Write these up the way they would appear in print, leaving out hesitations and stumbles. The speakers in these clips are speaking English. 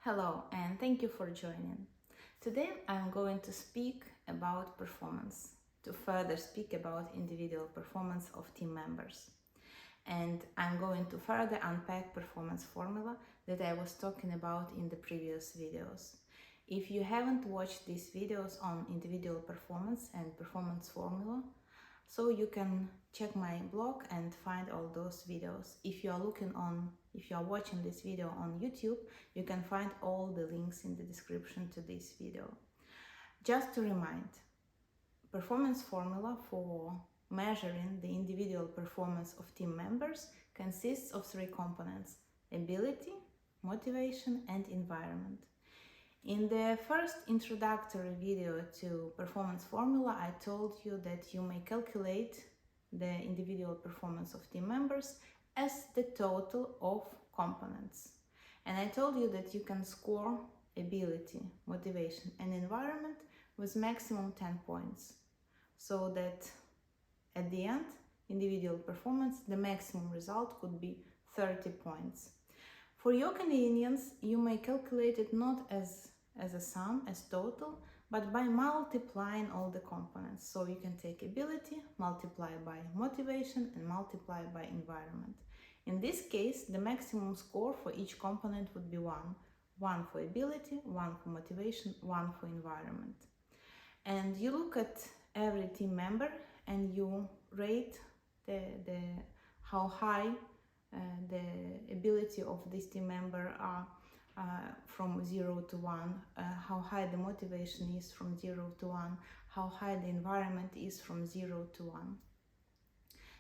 Hello and thank you for joining. Today I'm going to speak about performance, to further speak about individual performance of team members. And I'm going to further unpack performance formula that I was talking about in the previous videos. If you haven't watched these videos on individual performance and performance formula, so you can check my blog and find all those videos. If you are watching this video on YouTube, you can find all the links in the description to this video. Just to remind, performance formula for measuring the individual performance of team members consists of three components: ability, motivation, and environment. In the first introductory video to performance formula, I told you that you may calculate the individual performance of team members as the total of components. And I told you that you can score ability, motivation, and environment with maximum 10 points. So that at the end, individual performance, the maximum result could be 30 points. For your convenience, you may calculate it not as a sum, as total, but by multiplying all the components. So you can take ability, multiply by motivation, and multiply by environment. In this case, the maximum score for each component would be 1. 1 for ability, 1 for motivation, 1 for environment. And you look at every team member and you rate how high the ability of this team member are from 0 to 1, how high the motivation is from 0 to 1, how high the environment is from 0 to 1.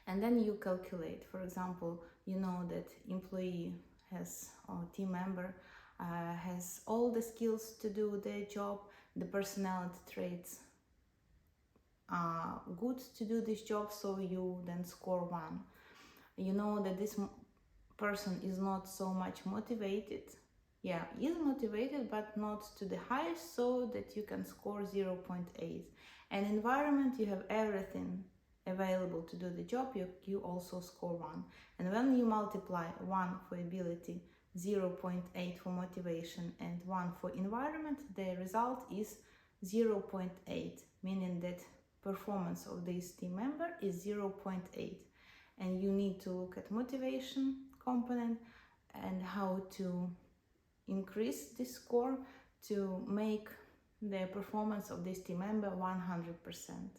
And then you calculate. For example, you know that employee has, or team member has all the skills to do their job, the personality traits are good to do this job, so you then score 1. You know that this person is not so much motivated. Yeah, is motivated, but not to the highest, so that you can score 0.8. And environment, you have everything available to do the job, you also score 1. And when you multiply 1 for ability, 0.8 for motivation, and 1 for environment, the result is 0.8, meaning that performance of this team member is 0.8. And you need to look at motivation component and how to increase this score to make the performance of this team member 100%.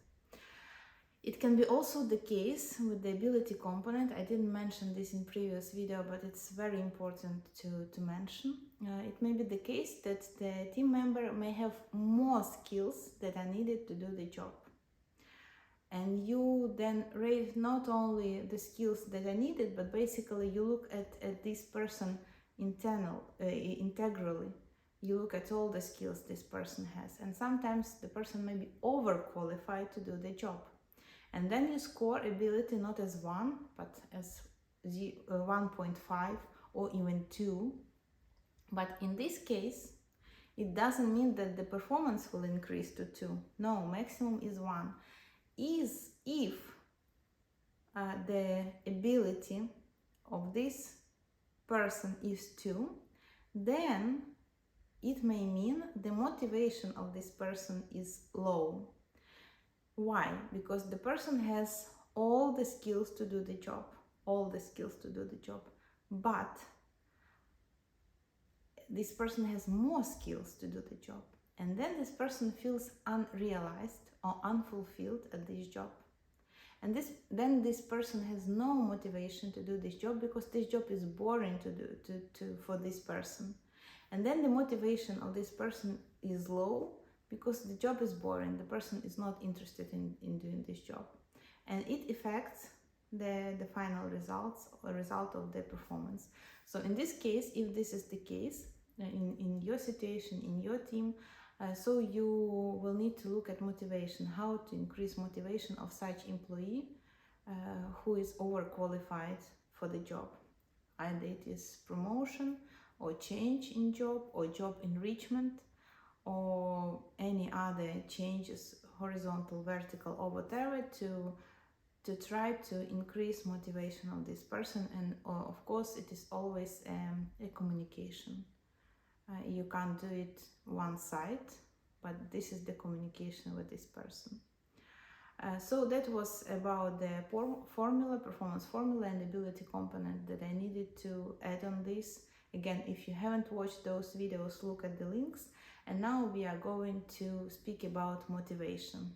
It can be also the case with the ability component. I didn't mention this in previous video, but it's very important to mention. It may be the case that the team member may have more skills that are needed to do the job. And you then rate not only the skills that are needed, but basically you look at this person integrally. You look at all the skills this person has, and sometimes the person may be overqualified to do the job. And then you score ability not as 1, but as 1.5 or even 2. But in this case, it doesn't mean that the performance will increase to 2. No, maximum is 1. If the ability of this person is 2, then it may mean the motivation of this person is low. Why? Because the person has all the skills to do the job, but this person has more skills to do the job, and then this person feels unrealized or unfulfilled at this job. And then this person has no motivation to do this job because this job is boring for this person. And then the motivation of this person is low because the job is boring. The person is not interested in doing this job. And it affects the final results or result of the performance. So in this case, if this is the case, in your situation, in your team, so you will need to look at motivation, how to increase motivation of such employee who is overqualified for the job. Either it is promotion or change in job or job enrichment or any other changes, horizontal, vertical, or whatever, to try to increase motivation of this person. And of course, it is always a communication. You can't do it one side, but this is the communication with this person. So that was about the performance formula and ability component that I needed to add on this. Again, if you haven't watched those videos, look at the links. And now we are going to speak about motivation.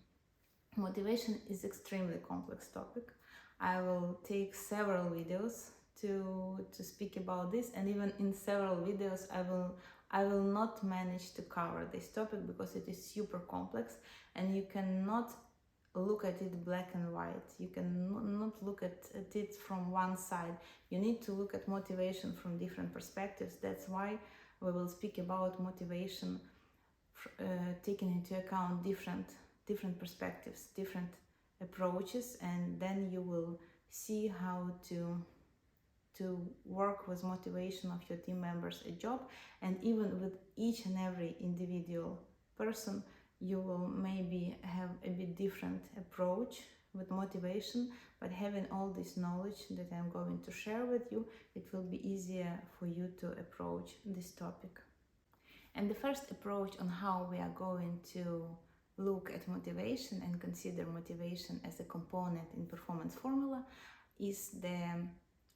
Motivation is extremely complex topic. I will take several videos to speak about this, and even in several videos I will not manage to cover this topic because it is super complex and you cannot look at it black and white. You cannot look at it from one side. You need to look at motivation from different perspectives. That's why we will speak about motivation taking into account different perspectives, different approaches, and then you will see how to work with motivation of your team members a job. And even with each and every individual person, you will maybe have a bit different approach with motivation, but having all this knowledge that I'm going to share with you, it will be easier for you to approach this topic. And the first approach on how we are going to look at motivation and consider motivation as a component in performance formula is the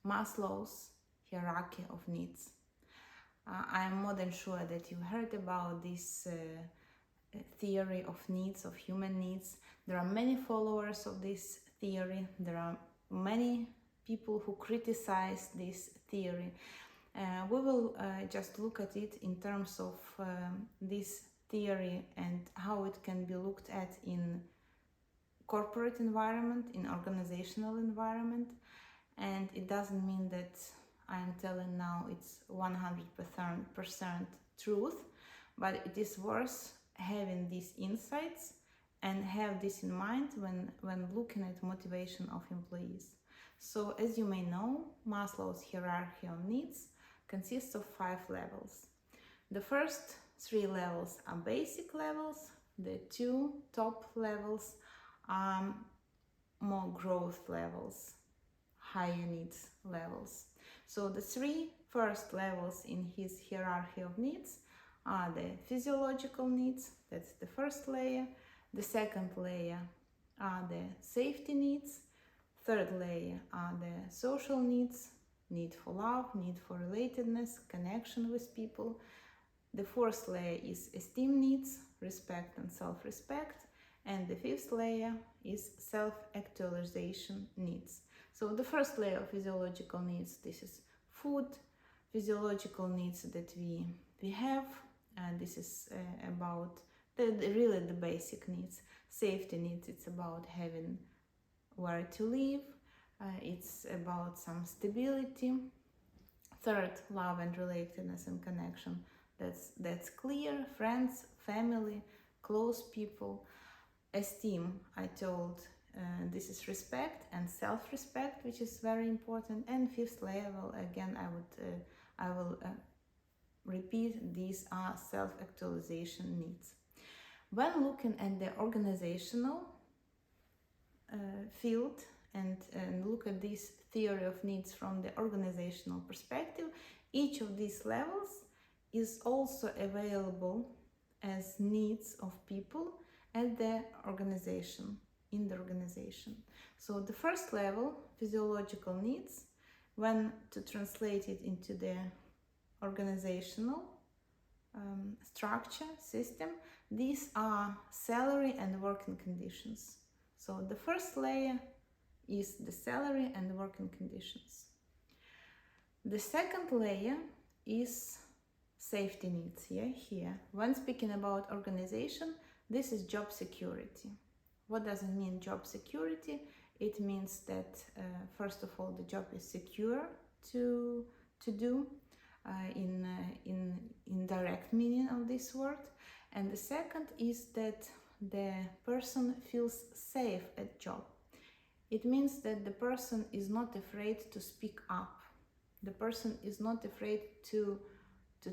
Maslow's hierarchy of needs. I am more than sure that you heard about this theory of needs, of human needs. There are many followers of this theory. There are many people who criticize this theory. We will just look at it in terms of this theory and how it can be looked at in corporate environment, in organizational environment. And it doesn't mean that I am telling now it's 100% truth, but it is worth having these insights and have this in mind when looking at motivation of employees. So as you may know, Maslow's hierarchy of needs consists of 5 levels. The first 3 levels are basic levels. The 2 top levels are more growth levels, higher needs levels. So the 3 first levels in his hierarchy of needs are the physiological needs, that's the first layer. The second layer are the safety needs. Third layer are the social needs, need for love, need for relatedness, connection with people. The fourth layer is esteem needs, respect and self-respect. And the fifth layer is self-actualization needs. So the first layer of physiological needs, this is food, physiological needs that we have, and this is about really the basic needs. Safety needs, it's about having where to live, it's about some stability. Third, love and relatedness and connection, that's clear, friends, family, close people. Esteem, I told, this is respect and self-respect, which is very important. And fifth level, again, I will repeat, these are self-actualization needs. When looking at the organizational field and look at this theory of needs from the organizational perspective, each of these levels is also available as needs of people at the organization, in the organization. So the first level, physiological needs, when to translate it into the organizational structure, system, these are salary and working conditions. So the first layer is the salary and working conditions. The second layer is safety needs, here. When speaking about organization, this is job security. What does it mean, job security? It means that first of all, the job is secure to do in direct meaning of this word. And the second is that the person feels safe at job. It means that the person is not afraid to speak up. The person is not afraid to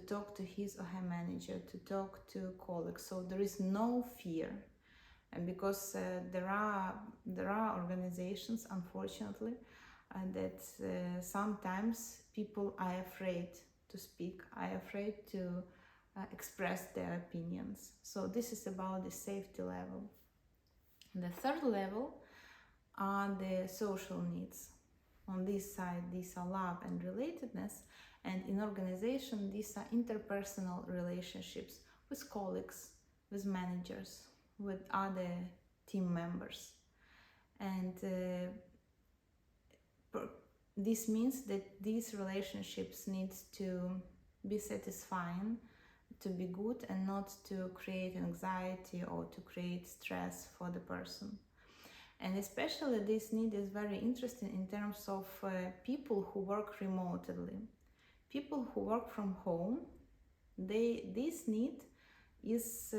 talk to his or her manager, to talk to colleagues. So there is no fear. And because there are organizations, unfortunately, that sometimes people are afraid to speak, are afraid to express their opinions. So this is about the safety level. The third level are the social needs. On this side, these are love and relatedness, and in organization, these are interpersonal relationships with colleagues, with managers, with other team members. And this means that these relationships need to be satisfying, to be good, and not to create anxiety or to create stress for the person. And especially this need is very interesting in terms of people who work remotely. People who work from home, this need is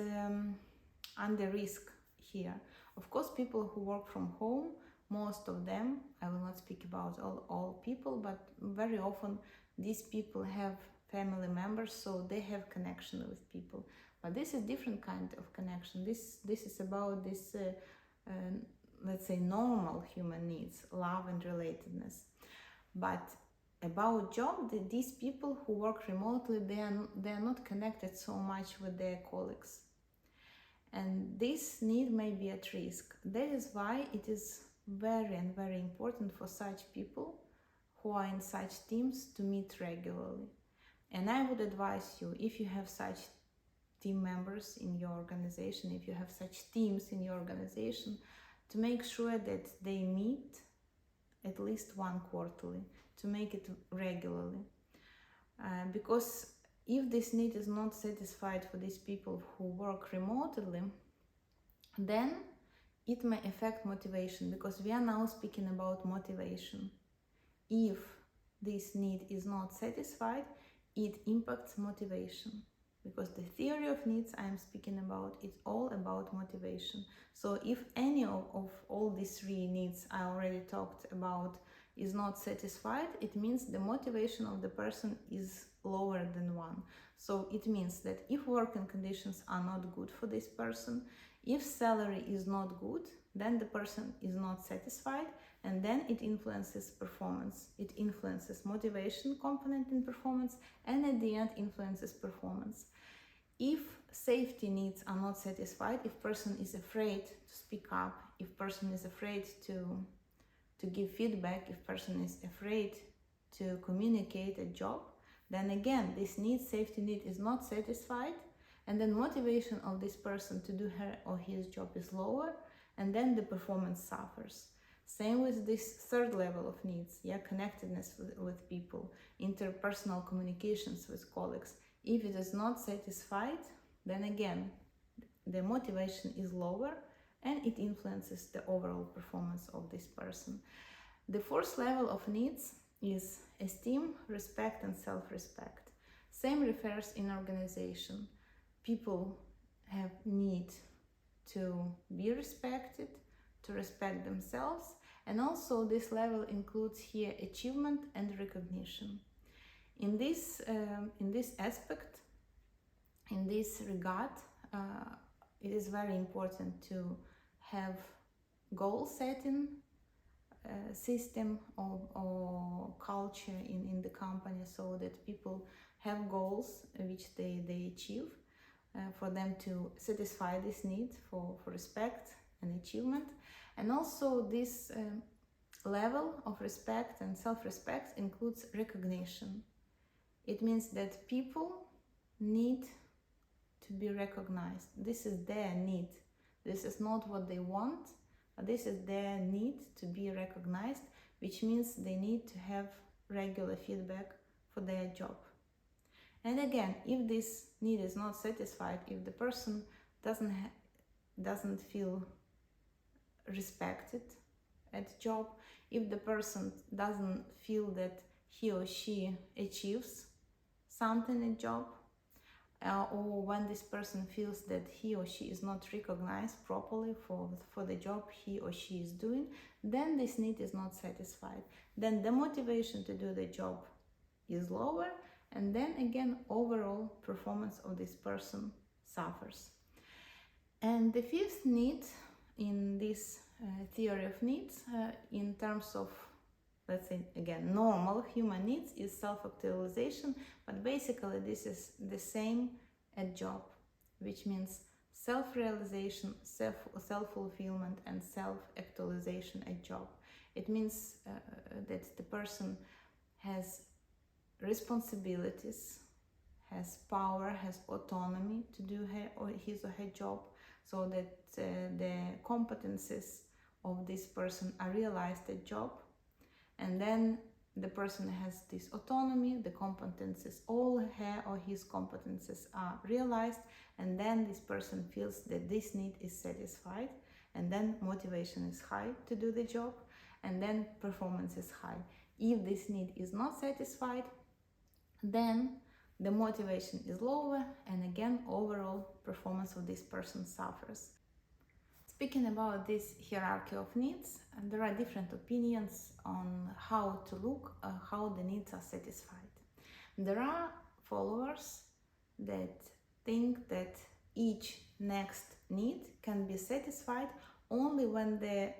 under risk here. Of course, people who work from home, most of them, I will not speak about all people, but very often these people have family members, so they have connection with people. But this is different kind of connection. This is about this let's say normal human needs, love and relatedness. But about job, these people who work remotely, they are not connected so much with their colleagues, and this need may be at risk. That is why it is very important for such people who are in such teams to meet regularly. And I would advise you, if you have such team members in your organization, if you have such teams in your organization, to make sure that they meet at least one quarterly, to make it regularly. Because if this need is not satisfied for these people who work remotely, then it may affect motivation, because we are now speaking about motivation. If this need is not satisfied, it impacts motivation. Because the theory of needs I'm speaking about, it's all about motivation. So if any of all these three needs I already talked about is not satisfied, it means the motivation of the person is lower than 1. So it means that if working conditions are not good for this person, if salary is not good, then the person is not satisfied, and then it influences performance. It influences motivation component in performance, and at the end influences performance. If safety needs are not satisfied, if person is afraid to speak up, if person is afraid to give feedback, if person is afraid to communicate a job, then again this safety need is not satisfied, and then motivation of this person to do her or his job is lower, and then the performance suffers. Same with this third level of needs, connectedness with people, interpersonal communications with colleagues. If it is not satisfied, then again the motivation is lower, and it influences the overall performance of this person. The fourth level of needs is esteem, respect, and self-respect. Same refers in organization. People have need to be respected, to respect themselves, and also this level includes here achievement and recognition. In this aspect, in this regard, it is very important to have goal setting system or culture in the company, so that people have goals which they achieve for them to satisfy this need for respect and achievement. And also this level of respect and self-respect includes recognition. It means that people need to be recognized. This is their need. This is not what they want, but this is their need to be recognized, which means they need to have regular feedback for their job. And again, if this need is not satisfied, if the person doesn't feel respected at job, if the person doesn't feel that he or she achieves something at job, or when this person feels that he or she is not recognized properly for the job he or she is doing, then this need is not satisfied. Then the motivation to do the job is lower, and then again overall performance of this person suffers. And the fifth need in this theory of needs, in terms of, let's say again, normal human needs, is self-actualization, but basically this is the same at job, which means self-realization, self-fulfillment and self-actualization at job. It means that the person has responsibilities, has power, has autonomy to do his or her job, so that the competencies of this person are realized at job. And then the person has this autonomy, the competences, all her or his competences are realized, and then this person feels that this need is satisfied, and then motivation is high to do the job, and then performance is high. If this need is not satisfied, then the motivation is lower, and again overall performance of this person suffers. Speaking about this hierarchy of needs, there are different opinions on how to look, how the needs are satisfied. There are followers that think that each next need can be satisfied only when the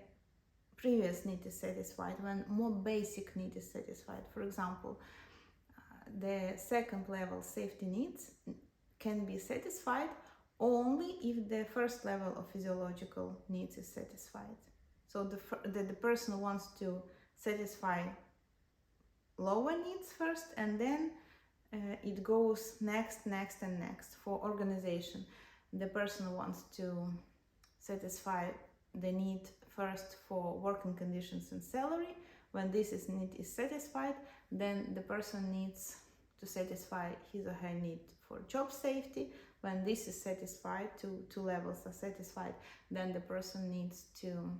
previous need is satisfied, when more basic need is satisfied. For example, the second level safety needs can be satisfied only if the first level of physiological needs is satisfied. So the person wants to satisfy lower needs first, and then it goes next. For organization, the person wants to satisfy the need first for working conditions and salary. When this need is satisfied, then the person needs to satisfy his or her need for job safety. When this is satisfied, two levels are satisfied, then the person needs to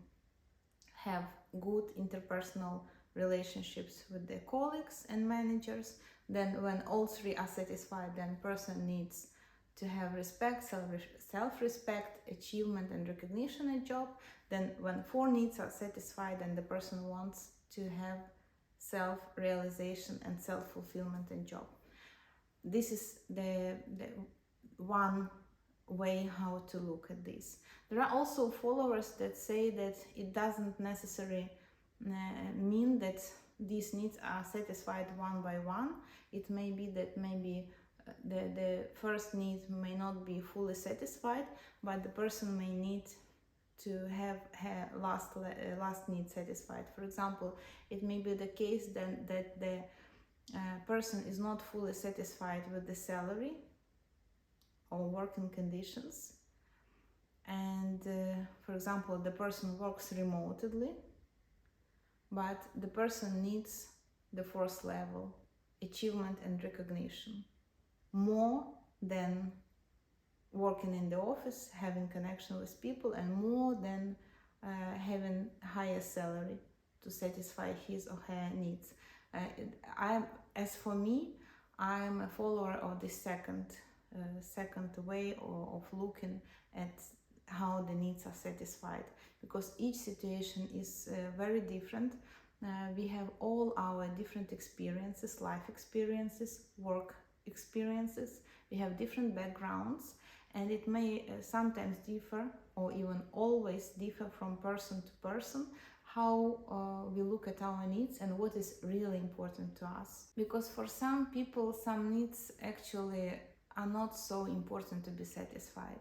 have good interpersonal relationships with their colleagues and managers. Then when all three are satisfied, then person needs to have respect, self-respect, achievement and recognition at job. Then when 4 needs are satisfied, then the person wants to have self-realization and self-fulfillment in job. This is the one way how to look at this. There are also followers that say that it doesn't necessarily mean that these needs are satisfied one by one. It may be that the first need may not be fully satisfied, but the person may need to have her last need satisfied. For example, it may be the case then that the person is not fully satisfied with the salary or working conditions, and for example, the person works remotely, but the person needs the 4th level, achievement and recognition, more than working in the office, having connection with people, and more than having higher salary to satisfy his or her needs. As for me, I'm a follower of the second way of looking at how the needs are satisfied, because each situation is very different. We have all our different experiences, life experiences, work experiences. We have different backgrounds, and it may sometimes differ, or even always differ from person to person, how we look at our needs and what is really important to us. Because for some people, some needs actually are not so important to be satisfied.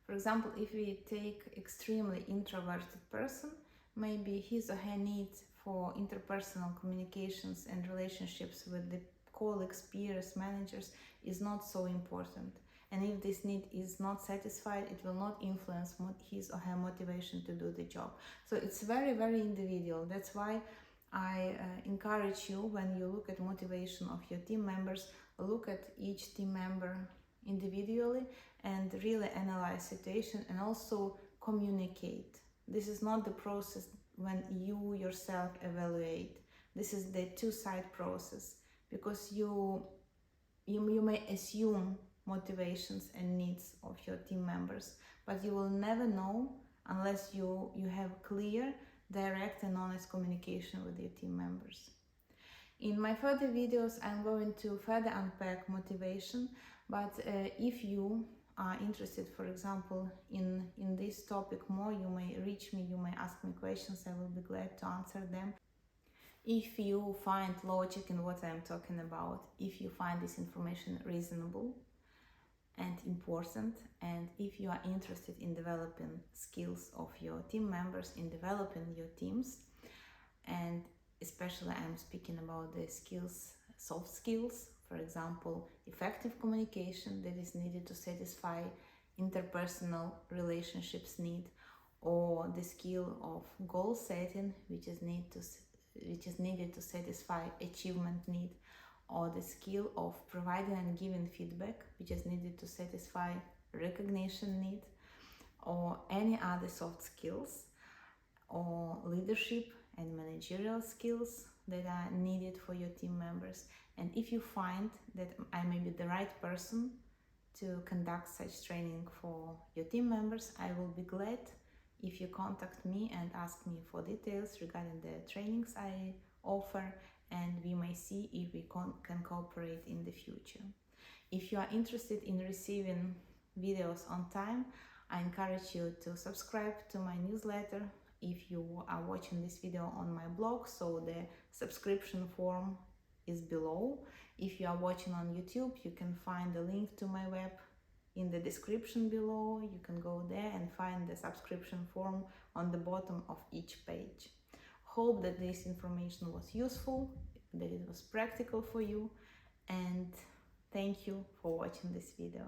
For example, if we take extremely introverted person, maybe his or her need for interpersonal communications and relationships with the colleagues, peers, managers is not so important. And if this need is not satisfied, it will not influence his or her motivation to do the job. So it's very, very individual. That's why I encourage you, when you look at motivation of your team members, look at each team member individually and really analyze situation, and also communicate. This is not the process when you yourself evaluate. This is the two-side process, because you may assume motivations and needs of your team members, but you will never know unless you have clear, direct and honest communication with your team members. In my further videos, I'm going to further unpack motivation, but if you are interested, for example, in this topic more, you may reach me, you may ask me questions, I will be glad to answer them. If you find logic in what I'm talking about, if you find this information reasonable, and important. And if you are interested in developing skills of your team members, in developing your teams, and especially I'm speaking about the skills, soft skills, for example, effective communication that is needed to satisfy interpersonal relationships need, or the skill of goal setting, which is needed to satisfy achievement need, or the skill of providing and giving feedback, which is needed to satisfy recognition need, or any other soft skills, or leadership and managerial skills that are needed for your team members. And if you find that I may be the right person to conduct such training for your team members, I will be glad if you contact me and ask me for details regarding the trainings I offer, and we may see if we can cooperate in the future. If you are interested in receiving videos on time, I encourage you to subscribe to my newsletter. If you are watching this video on my blog, so the subscription form is below. If you are watching on YouTube, you can find the link to my web in the description below. You can go there and find the subscription form on the bottom of each page. Hope that this information was useful, that it was practical for you, and thank you for watching this video.